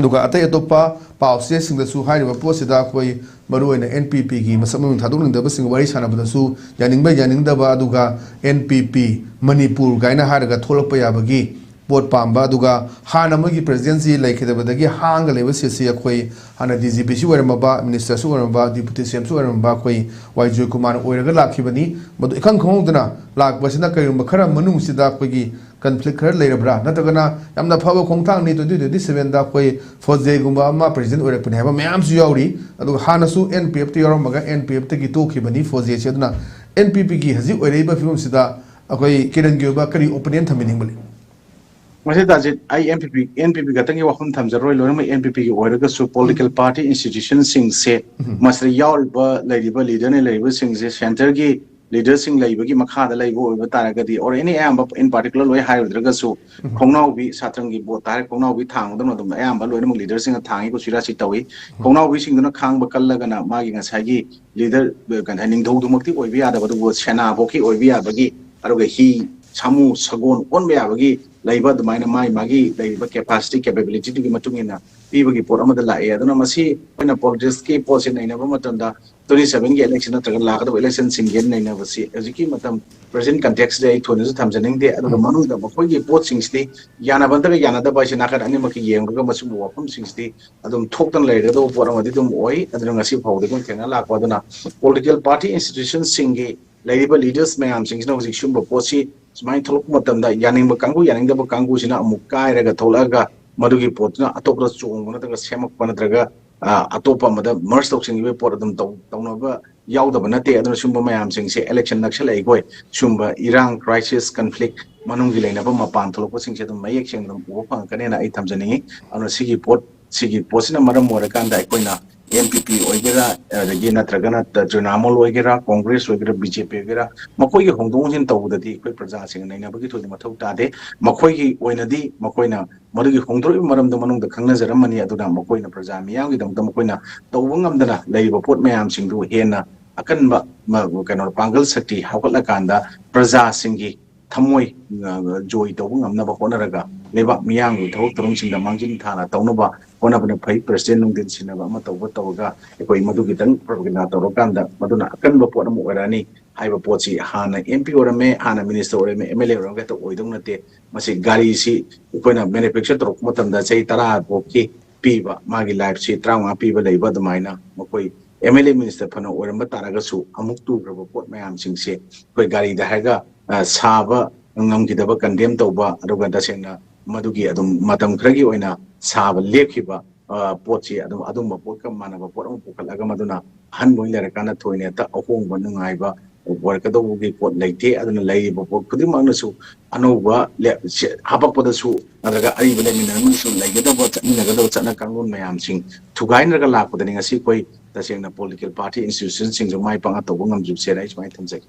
दुगा अतै अतोपा पाउसे सिंगदसु हाइरिबा पोसिदा कोई मरुइना एनपीपी की मसमम थादोंनदबा सिंग वारी सानबदसु यानिंगदबा अदुगा एनपीपी मणिपुर गाइना हारगा थोलकपा याबगी पोट पांबा अदुगा हाना मगी प्रेसिडेंसी लाइखदबदगी हांगा लेबा सिसि अखोई हाना डीजीपी सु वरमबा मिनिस्टर सु वरमबा डिप्यूटी सीएम सु वरमबा कोई वाइजोय कुमार ओइरगा लाखिबनी मदु इखंग खंगदना लाकबसिना कयुम खरा मनुंगसिदा कोई conflict खर लेरब्रा नतगना यामना फबा खोंगथांग नि 2027 दा कोई फोजे गुंबा अमा प्रेसिडेंट ओइरपने हाबा मयाम सु यावरी अदु हानसु एनपीएफ ति यरमगा एनपीएफ ति तोखिबनी फोजे सेदना एनपीपी की हजि ओइरैबा फिल्म सिदा अखोई किरण गियोबा करी ओपिनियन थमिनिंगबली मसे ताजित आई एनपीपी गतंगी वखम थमजरोय लोनम एनपीपी की ओइरगसु पॉलिटिकल पार्टी इंस्टीट्यूशन सिंग से मसरे यावलबा लैरिबा लीडर ने लैरिबा सिंग से सेंटर की लीडर सिंग लैबगी मखादा लैबो ओइबा तारगदी और एनी आयamba इन पार्टिकुलर लोय हाइरद्रगसु खोंगनावबी सात्रंगी बोत तार खोंगनावबी थांगदन दम आयamba लोयनम लीडर सिंग थांगी को सिरासि तवी खोंगनावबी सिंगदना खांगबा कल्लगना मागी ngसागी लीडर गन निंगदौदुमक्ति ओइबी यादबदु सेना बोकी ओइबी याबगी अरुगा ही सामू सगोन ओनबे याबगी लैबा दमाइना माई मागी लैबा कैपेसिटी कैपेबिलिटी की मतुंगिना पीबगी पोर अमदा लाए अदुना मसी ओइना पॉलिटिक्स की पोस्ट नैनाबा मतंदा 27 की इलेक्शन नत्रगा लागदब इलेक्शन सिंगेन नैनाबसी हजिकी मतम प्रेजेंट कंटेक्स्ट दे थोनसु थमजनिंगदे अदुगा मनुदा मखोइगी पोस्ट सिंगसती यानाबंदगा यानादबा से नाखर अनिमकी येंगरगा मसु वफम सिंगसती अदुम थोक्तन लैरदो पोर अमदि दुम ओइ अदुना ngasi फावदगम थेना लाकवादना पॉलिटिकल पार्टी इंस्टीट्यूशन सिंगे लैरिबा लीडर्स मयाम सिंगसना हजिक शुंबा पोसी सुमाइन थोलक मतमदा यानिंगबा कांगु यानिंगदबा कांगु सिना अमुक कायरगा थोलगा मदुगी पोतना अतोपरा चोंग नत्रगा सेमक नत्रगा अतोपा मद मर्ज तौसिंगिबे पोर अदुम तौनबा यावदबा नते अदुना शुंबा मयाम सिंगसे इलेक्शन नक्सलाई गोय शुंबा इरांग क्राइसिस कन्फ्लिक्ट मनुंगी लेनाबा मपान थोलकपा सिंगसे अदुम मयेक सेंगदम उबा फंगकनेना आई थमजनिंगी अदुना सिगी पोसिना मरम ओरकांदा अखोइना एनपीपी ओइगेरा अदगी नत्रगना तृणमूल ओइगेरा कांग्रेस ओइगेरा बीजेपी ओइगेरा मखोइगी होंदोंजिन तौददी अखोइ प्रजा सिंग नैनाबगी थोदि मथौ तादे मखोइगी ओइनदी मखोइना मदुगी होंदरोइ मरमद मनुंग खंगनजरमनी अदुना मखोइना प्रजा मियामगी दमदा मखोइना तौबंगमदना लैबा पोट मयाम सिंगदु हेना अकनबा कनो पांगल शक्ति हावकला कांदा प्रजा सिंगी थमोय जोय तौबंगमनबा होनरगा लेबा मियामगी थौक तरुंसिंदा मांजिन थाना तौनबा होनबने फै प्रेसिडेंट नुंदिन सिनबा अमा तौबा तौगा एकोइ मदुगी तंग प्रोग्राम तौरकांदा मदुना अकनबा पोट अमु ओरानी हाइबा पोची हाना एमपी ओरमे हाना मिनिस्टर ओरमे एमएलए ओरमे तो ओइदोंग नते मसी गाड़ी सी कोइना मैन्युफैक्चर तौरक मतमदा चै 10 बोकी पीबा मागी लाइफ सी 35 पीबा लैबा दमाइना मकोइ एमएलए मिनिस्टर फनो ओरम तारगसु अमुक तुग्रब पोट मयाम सिंगसे कोइ गाड़ी दहागा साबा ngam कंडेम तौबा अदुगा दसेंना मदुगी अदुम मतम खरगी ओइना साबा लेखिबा पोची अदुम पोट का मानबा पोट अमु पुखलगा मदुना हन बोइ लेरकाना थोइने ता अहोंग नुंगाइबा वर्कदौगी पोट लैते अदुना लैबा पोट खुदिमांगसु अनौबा हापकपदसु नरगा अरिबा लेमिनमसु लैगदबा चनिनगदबा चना कांगुन मयाम सिंग थुगाइनरगा लाकपदनि ngasi कोइ तसेंना पॉलिटिकल पार्टी इंस्टीट्यूशन सिंग जो माइ पांगा तौबा ngamjub सेराइ सुमाइ थमजै